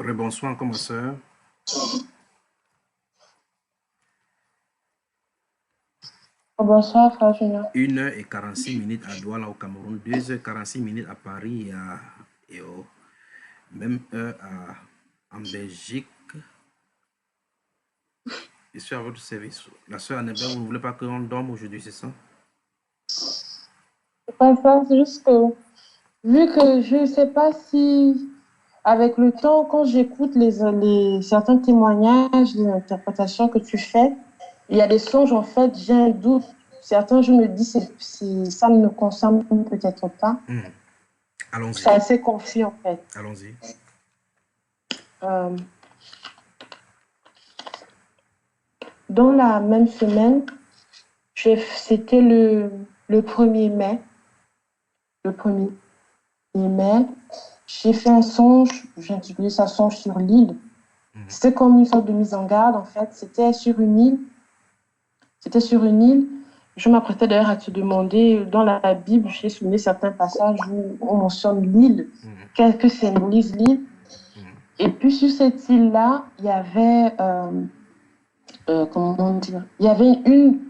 Rebonsoir encore ma soeur. 1h46 à Douala au Cameroun, 2h46 à Paris et au même heure en Belgique. Je suis à votre service. La soeur Annabelle, vous ne voulez pas qu'on dorme aujourd'hui, c'est ça? C'est pas ça, c'est juste que vu que je ne sais pas si avec le temps, quand j'écoute certains témoignages, les interprétations que tu fais, il y a des songes, en fait, j'ai un doute. Certains, je me dis, si ça ne me concerne peut-être pas. Allons-y. C'est assez confus, en fait. Allons-y. Dans la même semaine, c'était le 1er mai. Le 1er mai, j'ai fait un songe, j'ai intitulé ça Songe sur l'île. C'était comme une sorte de mise en garde, en fait. C'était sur une île. Je m'apprêtais d'ailleurs à te demander, dans la Bible, j'ai souligné certains passages où on mentionne l'île. Qu'est-ce que symbolise l'île? Et puis sur cette île-là, il y avait, comment dire, il y avait une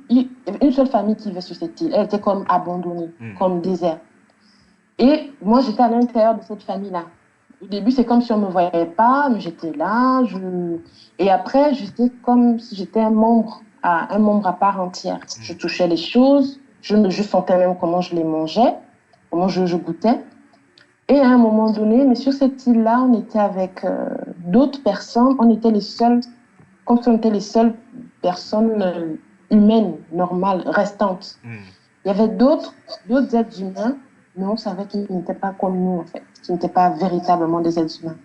seule famille qui vivait sur cette île. Elle était comme abandonnée, comme déserte. Et moi, j'étais à l'intérieur de cette famille-là. Au début, c'est comme si on ne me voyait pas, mais j'étais là. Et après, j'étais comme si j'étais un membre à part entière. Je touchais les choses, je sentais même comment je les mangeais, comment je goûtais. Et à un moment donné, mais sur cette île-là, on était avec d'autres personnes. On était les seuls, comme si on était les seules personnes humaines, normales, restantes. Il y avait d'autres êtres humains, mais on savait qu'ils n'étaient pas comme nous, en fait, qu'ils n'étaient pas véritablement des êtres humains.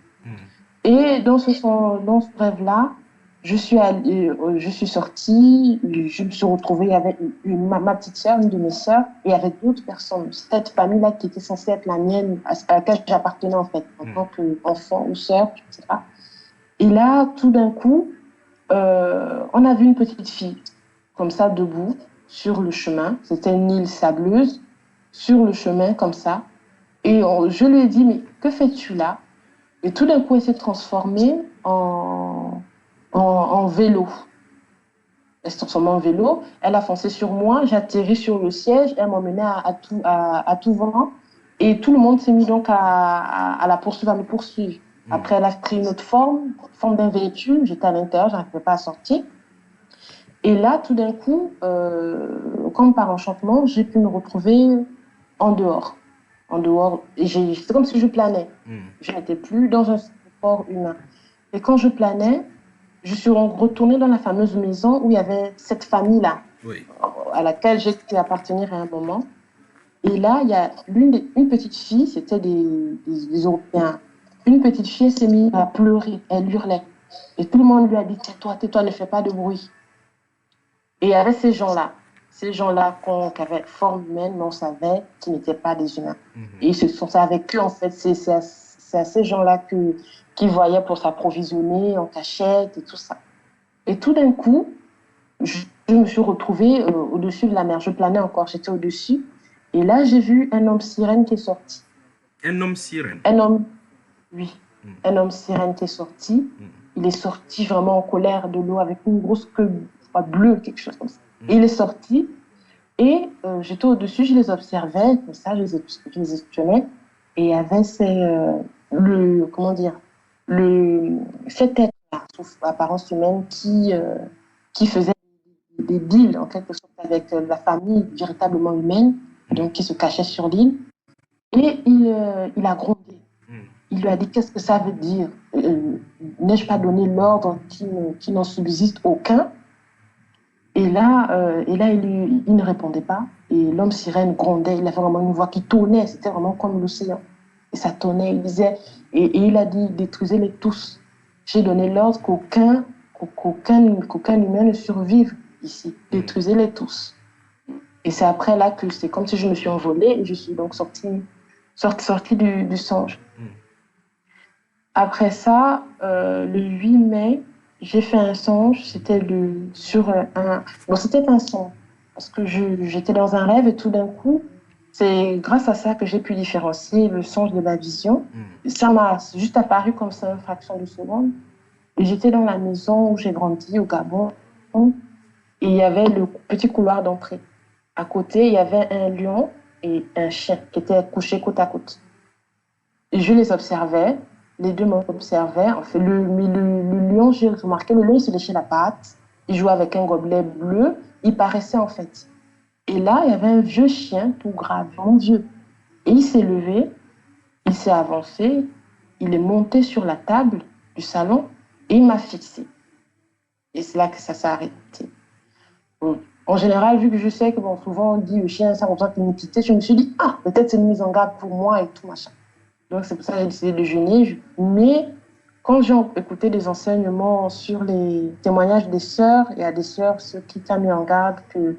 Et dans ce rêve-là, je suis sortie, je me suis retrouvée avec ma petite sœur, une de mes sœurs, et avec d'autres personnes. Cette famille-là qui était censée être la mienne, à laquelle j'appartenais, en fait, en tant qu'enfant ou sœur, je ne sais pas. Et là, tout d'un coup, on a vu une petite fille, comme ça, debout, sur le chemin. C'était une île sableuse, sur le chemin, comme ça. Et je lui ai dit, mais que fais-tu là? Et tout d'un coup, elle s'est transformée en vélo. Elle s'est transformée en vélo. Elle a foncé sur moi. J'ai atterri sur le siège. Elle m'emmenait à tout vent. Et tout le monde s'est mis donc à la poursuivre, à me poursuivre. Après, elle a pris une autre forme d'un véhicule. J'étais à l'intérieur, je n'arrivais pas à sortir. Et là, tout d'un coup, comme par enchantement, j'ai pu me retrouver en dehors. Et c'est comme si je planais. Je n'étais plus dans un corps humain. Et quand je planais, je suis retournée dans la fameuse maison où il y avait cette famille-là, à laquelle j'ai pu appartenir à un moment. Et là, il y a une petite fille, c'était des Européens. Une petite fille, elle s'est mise à pleurer, elle hurlait. Et tout le monde lui a dit, tais-toi, ne fais pas de bruit. Et il y avait ces gens-là qui avaient forme humaine, mais on savait qu'ils n'étaient pas des humains. Et c'est avec eux, en fait, c'est à ces gens-là qu'ils voyaient pour s'approvisionner en cachette et tout ça. Et tout d'un coup, je me suis retrouvée au-dessus de la mer. Je planais encore, j'étais au-dessus. Et là, j'ai vu un homme sirène qui est sorti. Un homme sirène? Oui. Un homme sirène qui est sorti. Il est sorti vraiment en colère de l'eau avec une grosse queue bleue, quelque chose comme ça. Et il est sorti. Et j'étais au-dessus, je les observais, comme ça, je les espionnais. Et il y avait cet être-là, sous apparence humaine, qui faisait des deals, en quelque sorte, avec la famille véritablement humaine, donc qui se cachait sur l'île. Et il a grondé. Il lui a dit, qu'est-ce que ça veut dire? N'ai-je pas donné l'ordre qui n'en subsiste aucun? Et là, il ne répondait pas. Et l'homme sirène grondait. Il avait vraiment une voix qui tonnait. C'était vraiment comme l'océan. Et ça tonnait. Il disait, et il a dit, détruisez-les tous. J'ai donné l'ordre qu'aucun humain ne survive ici. Détruisez-les tous. Et c'est après là que c'est comme si je me suis envolée et je suis donc sortie du songe. Après ça, le 8 mai, j'ai fait un songe, c'était c'était un songe, parce que j'étais dans un rêve et tout d'un coup, c'est grâce à ça que j'ai pu différencier le songe de la vision. Ça m'a juste apparu comme ça, une fraction de seconde. Et j'étais dans la maison où j'ai grandi, au Gabon, et il y avait le petit couloir d'entrée. À côté, il y avait un lion et un chien qui étaient couchés côte à côte. Et je les observais, les deux m'observaient. En fait, le lion, j'ai remarqué, le lion, il se léchait la patte, il jouait avec un gobelet bleu, il paraissait en fait. Et là, il y avait un vieux chien, tout grave, vraiment vieux. Et il s'est levé, il s'est avancé, il est monté sur la table du salon et il m'a fixé. Et c'est là que ça s'est arrêté. Bon. En général, vu que je sais que bon, souvent on dit le chien, ça représente l'iniquité, je me suis dit, ah, peut-être c'est une mise en garde pour moi et tout machin. Donc c'est pour ça que j'ai décidé de jeûner. Mais quand j'ai écouté des enseignements sur les témoignages des sœurs, il y a des sœurs qui t'ont mis en garde que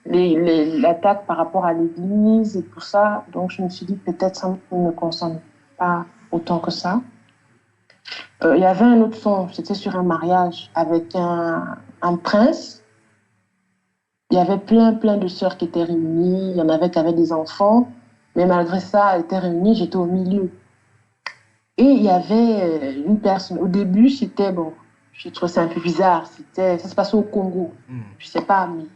l'attaque par rapport à l'église et tout ça. Donc je me suis dit, peut-être ça ne me concerne pas autant que ça. Il y avait un autre son, c'était sur un mariage avec un prince. Il y avait plein de sœurs qui étaient réunies. Il y en avait qui avaient des enfants. Mais malgré ça, elles étaient réunies, j'étais au milieu. Et il y avait une personne. Au début, c'était, bon, je trouvais ça un peu bizarre. Ça se passait au Congo. Je sais pas, mais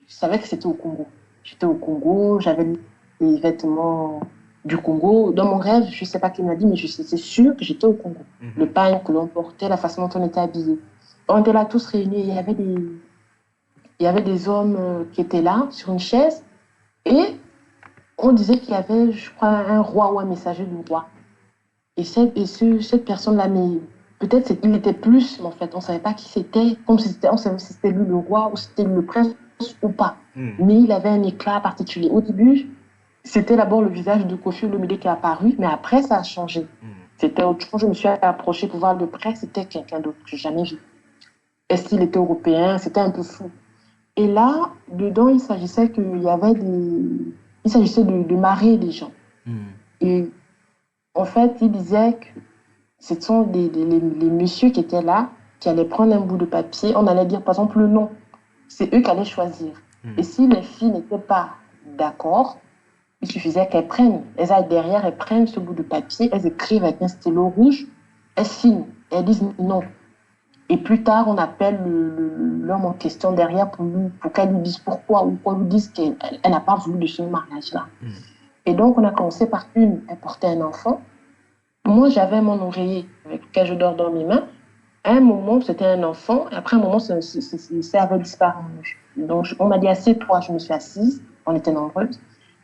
je savais que c'était au Congo. J'étais au Congo, j'avais les vêtements du Congo. Dans mon rêve, je sais pas qui m'a dit, mais c'est sûr que j'étais au Congo. Le pagne que l'on portait, la façon dont on était habillés. On était là tous réunis. Il y avait des hommes qui étaient là, sur une chaise. Et on disait qu'il y avait, je crois, un roi ou un messager du roi. Et cette personne-là, mais peut-être il était plus, mais en fait, on ne savait pas qui c'était, comme si on savait si c'était lui le roi ou si c'était lui le prince ou pas. Mais il avait un éclat particulier. Au début, c'était d'abord le visage de Koffi Olomide qui est apparu, mais après, ça a changé. C'était autre chose. Je me suis approchée pour voir de près, c'était quelqu'un d'autre que je n'ai jamais vu. Est-ce qu'il était européen? C'était un peu fou. Et là, dedans, il s'agissait de marier des gens. Et en fait, il disait que ce sont les messieurs qui étaient là, qui allaient prendre un bout de papier. On allait dire, par exemple, le nom. C'est eux qui allaient choisir. Et si les filles n'étaient pas d'accord, il suffisait qu'elles prennent. Elles aillent derrière, elles prennent ce bout de papier, elles écrivent avec un stylo rouge, elles signent, elles disent non. Et plus tard, on appelle l'homme en question derrière pour qu'elle lui dise pourquoi, ou qu'on lui dise qu'elle n'a pas voulu de ce mariage-là. Et donc, on a commencé par une, elle portait un enfant. Moi, j'avais mon oreiller avec lequel je dors dans mes mains. À un moment, c'était un enfant. Et après un moment, ça avait disparu. Donc, on m'a dit, assieds-toi. Je me suis assise. On était nombreuses.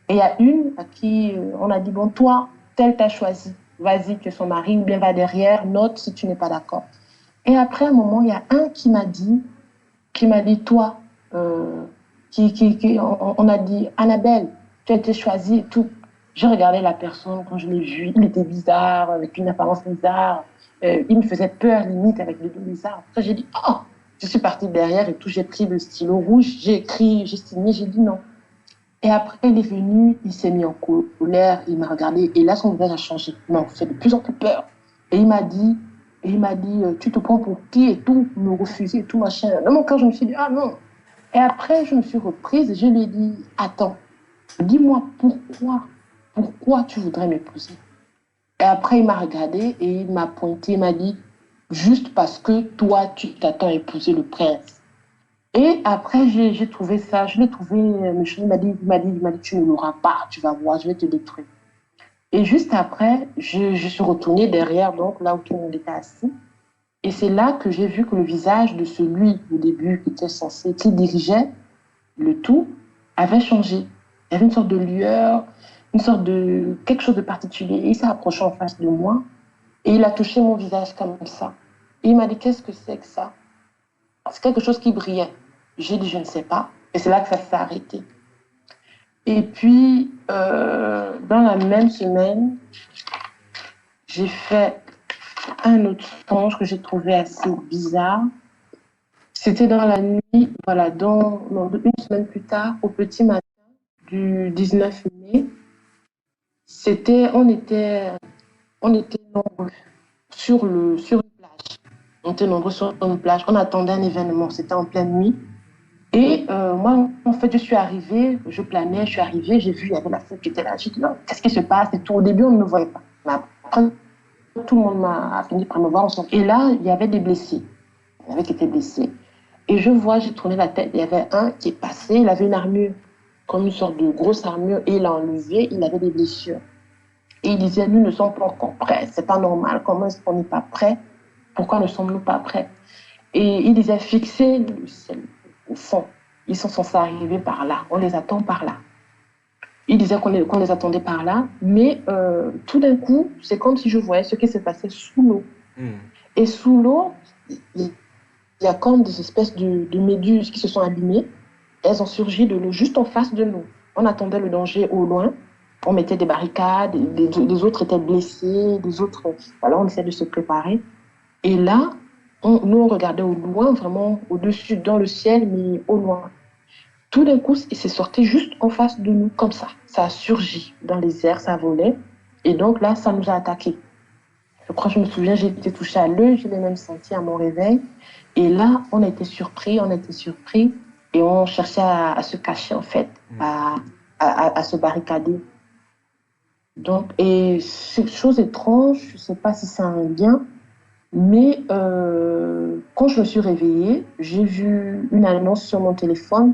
Et il y a une à qui on a dit, bon, toi, tel t'as choisi. Vas-y, tu es son mari, ou bien va derrière, note si tu n'es pas d'accord. Et après un moment, il y a un qui m'a dit, toi, on a dit, Annabelle, tu as été choisie et tout. J'ai regardé la personne quand je l'ai vu, il était bizarre, avec une apparence bizarre. Il me faisait peur, limite, avec les deux bizarres. Après, j'ai dit, oh, je suis partie derrière et tout, j'ai pris le stylo rouge, j'ai écrit, j'ai signé, j'ai dit non. Et après, il est venu, il s'est mis en colère, il m'a regardé, et là, son visage a changé. Il m'a fait de plus en plus peur. Et il m'a dit, tu te prends pour qui et tout, me refuser et tout, machin. Dans mon cœur, je me suis dit, ah non. Et après, je me suis reprise et je lui ai dit, attends, dis-moi pourquoi tu voudrais m'épouser? Et après, il m'a regardé et il m'a pointé, il m'a dit, juste parce que toi, tu t'attends à épouser le prince. Et après, j'ai trouvé ça, je l'ai trouvé, il m'a dit, tu ne l'auras pas, tu vas voir, je vais te détruire. Et juste après, je suis retournée derrière, donc là où tout le monde était assis. Et c'est là que j'ai vu que le visage de celui, au début, qui dirigeait le tout, avait changé. Il y avait une sorte de lueur, une sorte de quelque chose de particulier. Et il s'est approché en face de moi et il a touché mon visage comme ça. Et il m'a dit, qu'est-ce que c'est que ça? C'est quelque chose qui brillait. J'ai dit, je ne sais pas. Et c'est là que ça s'est arrêté. Et puis, dans la même semaine, j'ai fait un autre songe que j'ai trouvé assez bizarre. C'était dans la nuit, voilà, une semaine plus tard, au petit matin du 19 mai. On était nombreux sur une plage. On était nombreux sur une plage. On attendait un événement. C'était en pleine nuit. Et moi, en fait, je suis arrivée, je planais, je suis arrivée, j'ai vu, il y avait la foule qui était là. J'ai dit, non, qu'est-ce qui se passe et tout. Au début, on ne me voyait pas. Mais après, tout le monde a fini par me voir ensemble. Et là, il y avait des blessés. Il y avait qui étaient blessés. Et je vois, j'ai tourné la tête, il y avait un qui est passé, il avait une armure, comme une sorte de grosse armure, et il l'a enlevé, il avait des blessures. Et il disait, nous ne sommes pas encore prêts, c'est pas normal, comment est-ce qu'on n'est pas prêts? Pourquoi ne sommes-nous pas prêts? Et il disait, fixez le ciel au fond. Ils sont censés arriver par là, on les attend par là. Il disait qu'on les attendait par là, mais tout d'un coup, c'est comme si je voyais ce qui se passait sous l'eau. Et sous l'eau, il y a comme des espèces de méduses qui se sont abîmées. Elles ont surgi de l'eau juste en face de nous. On attendait le danger au loin. On mettait des barricades, les autres étaient blessés, les autres... Alors on essayait de se préparer. Et là, nous, on regardait au loin, vraiment au-dessus, dans le ciel, mais au loin. Tout d'un coup, il s'est sorti juste en face de nous, comme ça. Ça a surgi dans les airs, ça volait. Et donc là, ça nous a attaqués. Je crois, je me souviens, j'ai été touchée à l'œil, je l'ai même senti à mon réveil. Et là, on a été surpris, et on cherchait à se cacher, en fait, à se barricader. Donc, et c'est chose étrange, je ne sais pas si c'est un lien, mais quand je me suis réveillée, j'ai vu une annonce sur mon téléphone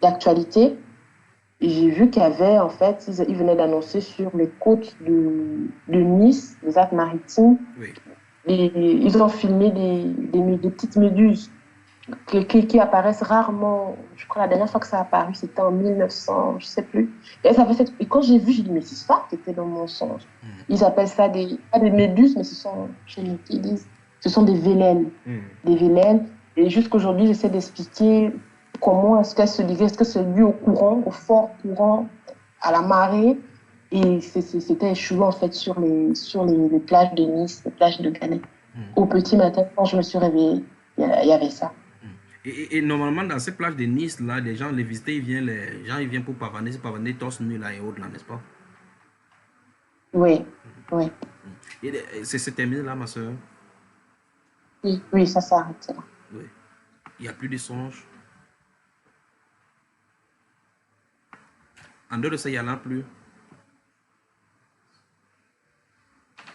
d'actualité. Et j'ai vu qu'il y avait, en fait, ils venaient d'annoncer sur les côtes de Nice, les Alpes-Maritimes, Oui. et ils ont filmé des petites méduses qui apparaissent rarement. Je crois que la dernière fois que ça a apparu, c'était en 1900, je ne sais plus. Et quand j'ai vu, j'ai dit, mais c'est ça qui était dans mon songe. Ils appellent ça pas des méduses, mais ce sont des vélènes. Des vélènes. Et jusqu'aujourd'hui, j'essaie d'expliquer comment est-ce qu'elles se livrent. Est-ce que c'est dû au courant, au fort courant, à la marée. Et c'était échoué, en fait, sur les plages de Nice, les plages de Canet. Au petit matin, quand je me suis réveillée, il y avait ça. Et normalement, dans ces plages de Nice, là, les gens les visiter, les gens ils viennent pour pavaner torse nu là et autres, là, n'est-ce pas? Oui, oui. Et c'est terminé là, ma soeur? Oui, oui, ça s'est arrêté là. Oui. Il n'y a plus de songes. En dehors de ça, il n'y en a plus.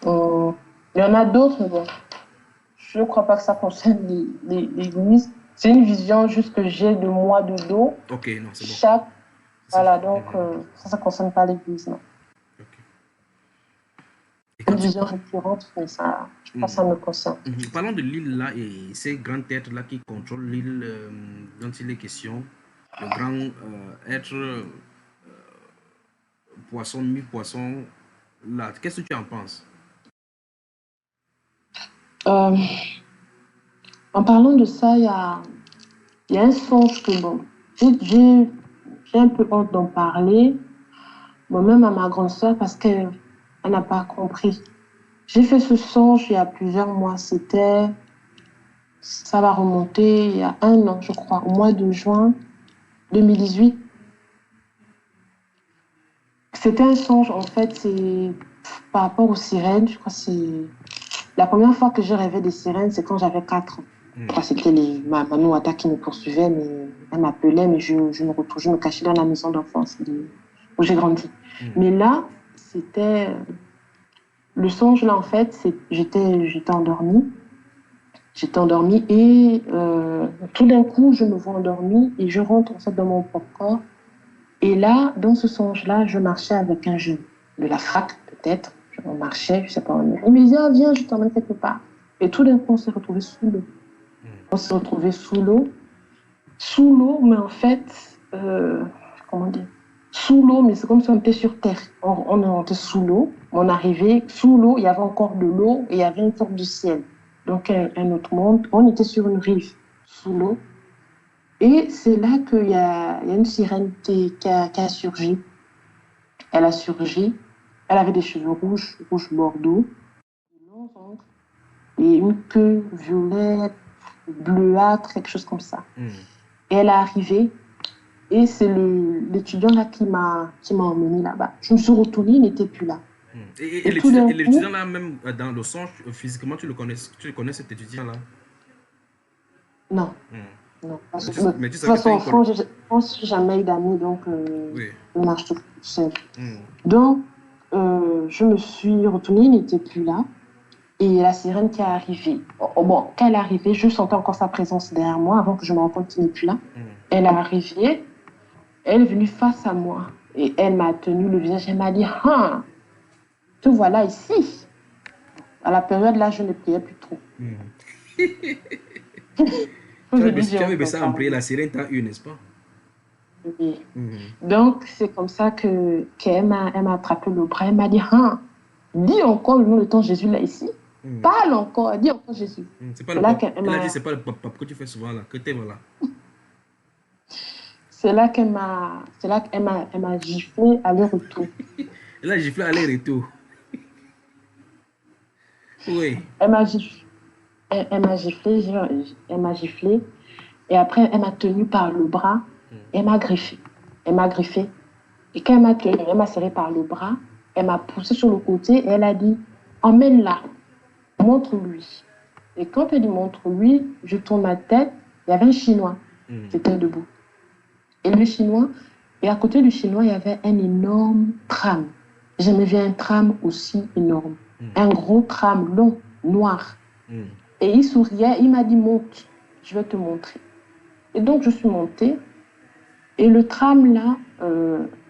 Il y en a d'autres, mais bon, je ne crois pas que ça concerne l'Église. C'est une vision juste que j'ai de moi de dos. Ok, non, c'est bon. Voilà, donc ça ne concerne pas l'Église, non. Une vision récurrente, mais ça, je pense que ça me concerne. Parlons de l'île là et ces grands êtres là qui contrôlent l'île dont il est question. Le grand être poisson, mi-poisson, là. Qu'est-ce que tu en penses? En parlant de ça, il y a un songe que, bon, j'ai un peu honte d'en parler, moi-même à ma grande sœur, parce qu'elle n'a pas compris. J'ai fait ce songe il y a plusieurs mois. Ça va remonter il y a 1 an, je crois, au mois de juin 2018. C'était un songe, en fait, c'est par rapport aux sirènes. Je crois que c'est la première fois que j'ai rêvé des sirènes, c'est quand j'avais 4 ans. Je crois que c'était ma Nouata qui me poursuivait, mais elle m'appelait, mais je me cachais dans la maison d'enfance où j'ai grandi. Mais là, c'était le songe, là, en fait, j'étais endormie. J'étais endormie et tout d'un coup, je me vois endormie et je rentre en fait dans mon propre corps. Et là, dans ce songe-là, je marchais avec un jeune de la fac, peut-être. Je marchais, je sais pas. Il me disait, ah, viens, je t'emmène quelque part. Et tout d'un coup, on s'est retrouvés sous l'eau. On s'est retrouvés sous l'eau. Sous l'eau, mais en fait, comment dire? Sous l'eau, mais c'est comme si on était sur terre. On était sous l'eau. On arrivait sous l'eau, il y avait encore de l'eau et il y avait une sorte de ciel. Donc, un autre monde. On était sur une rive, sous l'eau. Et c'est là qu'il y a une sirène qui a surgi. Elle a surgi. Elle avait des cheveux rouges bordeaux, de longs ongles et une queue violette, bleuâtre, quelque chose comme ça. Et elle est arrivée. Et c'est l'étudiant là qui m'a emmené là-bas. Je me suis retournée, il n'était plus là. Et l'étudiant là, même dans le songe, physiquement, tu le connais cet étudiant là? Non. Non. De Mais toute tu savais que tu as façon, une coloc. je pense que j'ai jamais eu d'amis, donc Oui. je marche tout seul. Hmm. Donc, je me suis retournée, il n'était plus là. Et la sirène qui est arrivée, bon, quand elle est arrivée, je sentais encore sa présence derrière moi avant que je me rende compte qu'il n'est plus là. Hmm. Elle est arrivée, elle est venue face à moi et elle m'a tenu le visage. Elle m'a dit, ah, te voilà ici. À la période là, je ne priais plus trop. Hmm. Aujourd'hui, j'ai Tu avais encore baissé en prière, parlé. la sirène t'a eu, n'est-ce pas? Oui. Hmm. Donc, c'est comme ça qu'elle m'a attrapé le bras. Elle m'a dit, ah, dis encore le nom de ton Jésus là ici. Hmm. Parle encore, dis encore Jésus. C'est pas C'est le là pape. qu'elle Elle a dit, m'a c'est pas le pape que tu fais souvent là, que t'es voilà. elle m'a giflé aller-retour. Elle a giflé aller-retour. Oui. Elle m'a giflé, elle m'a giflé, elle m'a giflé. Et après, elle m'a tenu par le bras. Hmm. Elle m'a griffé. Elle m'a griffé. Et quand elle m'a tenu, elle m'a serré par le bras. Elle m'a poussé sur le côté et elle a dit, emmène-la, montre-lui. Et quand elle dit montre-lui, je tourne ma tête. Il y avait un Chinois Hmm. qui était debout. Et le Chinois, et à côté du Chinois, il y avait un énorme tram. J'ai jamais vu un tram aussi énorme. Hmm. Un gros tram long, noir. Hmm. Et il souriait, il m'a dit, monte, je vais te montrer. Et donc, je suis montée. Et le tram, là,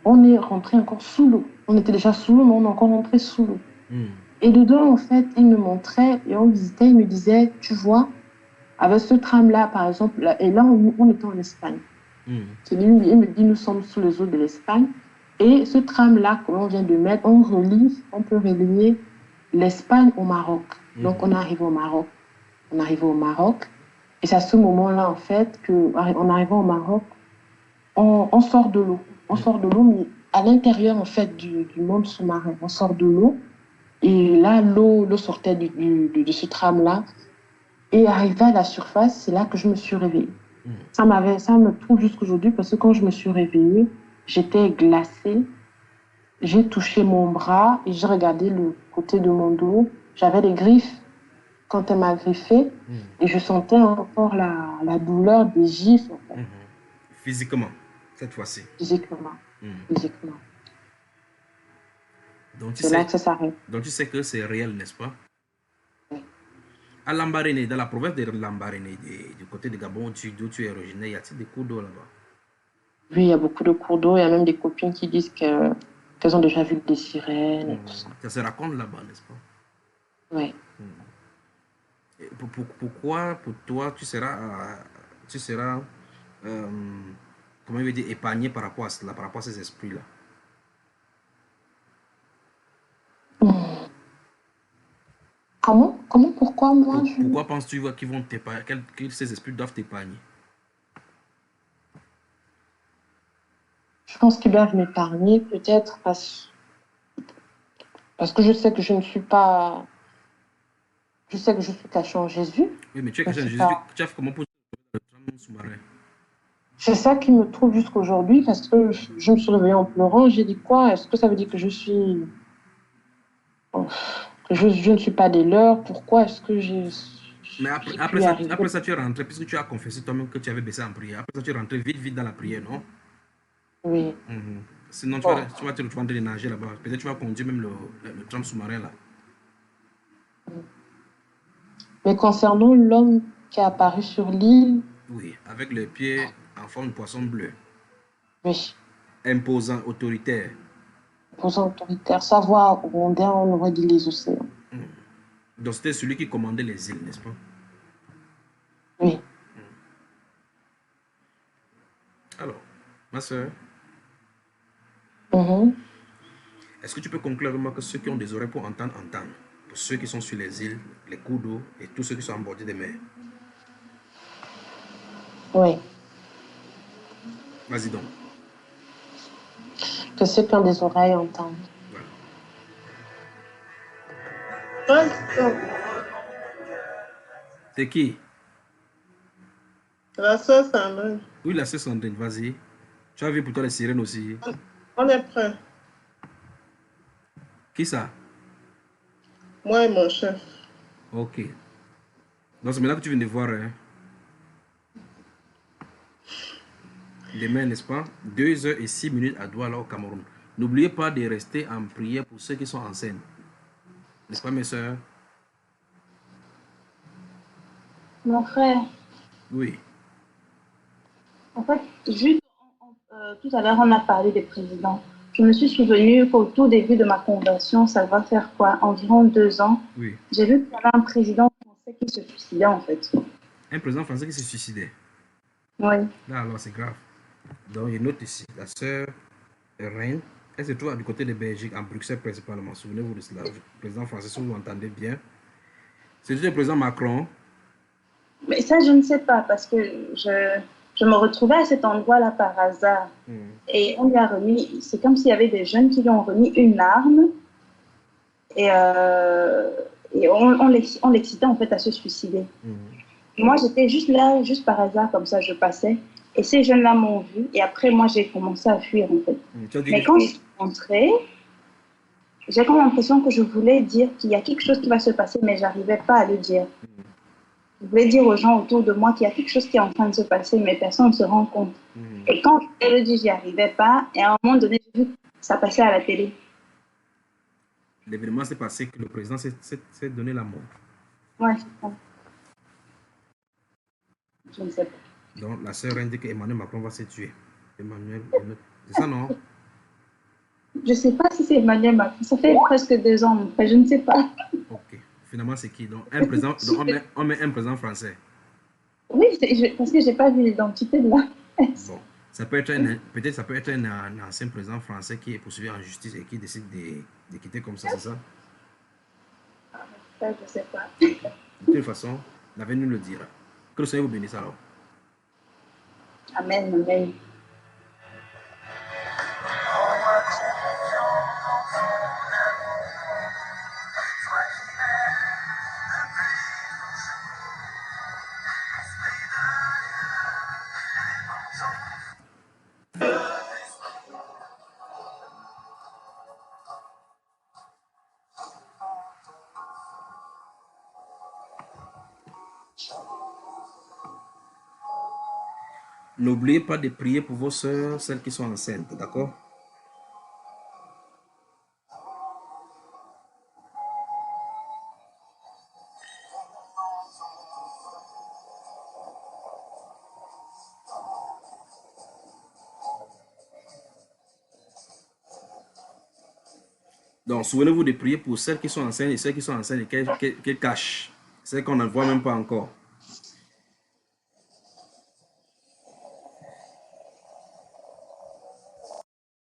on est rentré encore sous l'eau. On était déjà sous l'eau, mais on est encore rentré sous l'eau. Hmm. Et dedans, en fait, il me montrait et on visitait, il me disait, tu vois, avec ce tram-là, par exemple, là, et là, on était en Espagne. Hmm. Il me dit, nous sommes sous les eaux de l'Espagne. Et ce tram-là, que l'on vient de mettre, on peut relier l'Espagne au Maroc. Donc, Hmm. on arrive au Maroc. On arrive au Maroc. Et c'est à ce moment-là, en fait, qu'en arrivant au Maroc, on sort de l'eau. On Hmm. sort de l'eau, mais à l'intérieur, en fait, du monde sous-marin. On sort de l'eau. Et là, l'eau sortait de ce tram-là. Et arrivé à la surface, c'est là que je me suis réveillée. Hmm. Ça me trouve jusqu'aujourd'hui parce que quand je me suis réveillée, j'étais glacée. J'ai touché mon bras et j'ai regardé le côté de mon dos. J'avais des griffes quand elle m'a griffé Hmm. et je sentais encore la douleur des gifles, en fait, Hmm. Physiquement, cette fois-ci. physiquement. Hmm. Physiquement. Donc C'est là que ça s'arrête. tu sais que c'est réel, n'est-ce pas? À Lambaréné, dans la province de Lambaréné, du côté de Gabon, d'où tu es originaire, y a-t-il des cours d'eau là-bas? Oui, il y a beaucoup de cours d'eau. Il y a même des copines qui disent qu'elles ont déjà vu des sirènes et tout ça. Ça se raconte là-bas, n'est-ce pas? Oui. Et pourquoi, pour toi, tu seras comment je vais dire, épargné par rapport à cela, par rapport à ces esprits-là? Pourquoi moi Pourquoi penses-tu qu'ils vont t'épargner, que ces esprits doivent t'épargner? je pense qu'ils doivent m'épargner, peut-être parce que je sais que je ne suis pas. Je sais que je suis cachée en Jésus. Oui, mais tu es Je ne quelqu'un de suis Jésus, pas. tu as fait comment pour le tram sous-marin? C'est ça qui me trouve jusqu'aujourd'hui parce que je me suis réveillée en pleurant. J'ai dit quoi? Est-ce que ça veut dire que je ne suis pas des leurs? Pourquoi est-ce que Mais j'ai pu y arriver? après ça, tu es rentré, puisque tu as confessé toi-même que tu avais baissé en prière. Après ça, tu es rentré vite, vite dans la prière, non? Oui. Sinon, Bon. tu vas te retrouver en train de nager là-bas. Peut-être tu vas conduire même le tram sous-marin là. Mais concernant l'homme qui est apparu sur l'île, Oui, avec les pieds en forme de poisson bleu. oui, Imposant, autoritaire. posant autoritaire, savoir rondeur, on aurait dit les océans. Donc c'était celui qui commandait les îles, n'est-ce pas? Oui. Alors, ma soeur, Mhm. est-ce que tu peux conclure avec moi que ceux qui ont des oreilles pour entendre, entendent? Pour ceux qui sont sur les îles, les cours d'eau et tous ceux qui sont en bord des mers. Oui. Vas-y donc. Que ceux qui ont des oreilles entendent. Voilà. C'est qui? La soeur Sandrine. Oui, la sœur Sandrine, vas-y. Tu as vu pour toi les sirènes aussi. On est prêts. Qui ça? Moi et mon chef. Ok. Donc c'est maintenant que tu viens de voir. Hein? Demain, n'est-ce pas? 2h06 à Douala au Cameroun. N'oubliez pas de rester en prière pour ceux qui sont enceintes. N'est-ce pas, mes soeurs? Mon frère, Oui. en fait, juste tout à l'heure, on a parlé des présidents. Je me suis souvenu qu'au tout début de ma conversion, ça va faire quoi? Environ 2 ans. Oui. J'ai vu qu'il y avait un président français qui se suicidait, en fait. Un président français qui s'est suicidé. Oui. Là, alors, c'est grave. Donc, il note ici, la sœur Reine, elle se trouve du côté de Belgique, en Bruxelles principalement. Souvenez-vous de cela. Le président français, si vous entendez bien. C'est le président Macron. Mais ça, je ne sais pas, parce que je me retrouvais à cet endroit-là par hasard. Et on lui a remis, c'est comme s'il y avait des jeunes qui lui ont remis une arme. Et on l'excitait en fait à se suicider. Moi, j'étais juste là, juste par hasard, comme ça, je passais. Et ces jeunes-là m'ont vu. Et après, moi, j'ai commencé à fuir, en fait. Mais quand je suis rentrée, j'ai comme l'impression que je voulais dire qu'il y a quelque chose qui va se passer, mais je n'arrivais pas à le dire. Je voulais dire aux gens autour de moi qu'il y a quelque chose qui est en train de se passer, mais personne ne se rend compte. Et quand je le dis, j'y arrivais pas. Et à un moment donné, j'ai vu que ça passait à la télé. L'événement s'est passé que le président s'est donné la mort. Ouais, c'est ça. Je ne sais pas. Donc, la sœur dit qu'Emmanuel Macron va se tuer. Emmanuel, c'est ça, non? Je ne sais pas si c'est Emmanuel Macron. Ça fait presque 2 ans, mais je ne sais pas. Ok. Finalement, c'est qui? Donc, un président, donc on met un président français. Oui, parce que je n'ai pas vu l'identité de la. Bon. Ça peut être peut-être ça peut être un ancien président français qui est poursuivi en justice et qui décide de quitter comme ça, c'est ça? Ça, je ne sais pas. De toute façon, l'avenir nous le dira. Que le Seigneur vous bénisse alors. Amen, amen. N'oubliez pas de prier pour vos sœurs, celles qui sont enceintes, d'accord? Donc, souvenez-vous de prier pour celles qui sont enceintes et celles qui sont enceintes et qu'elles cachent. Celles qu'on ne voit même pas encore.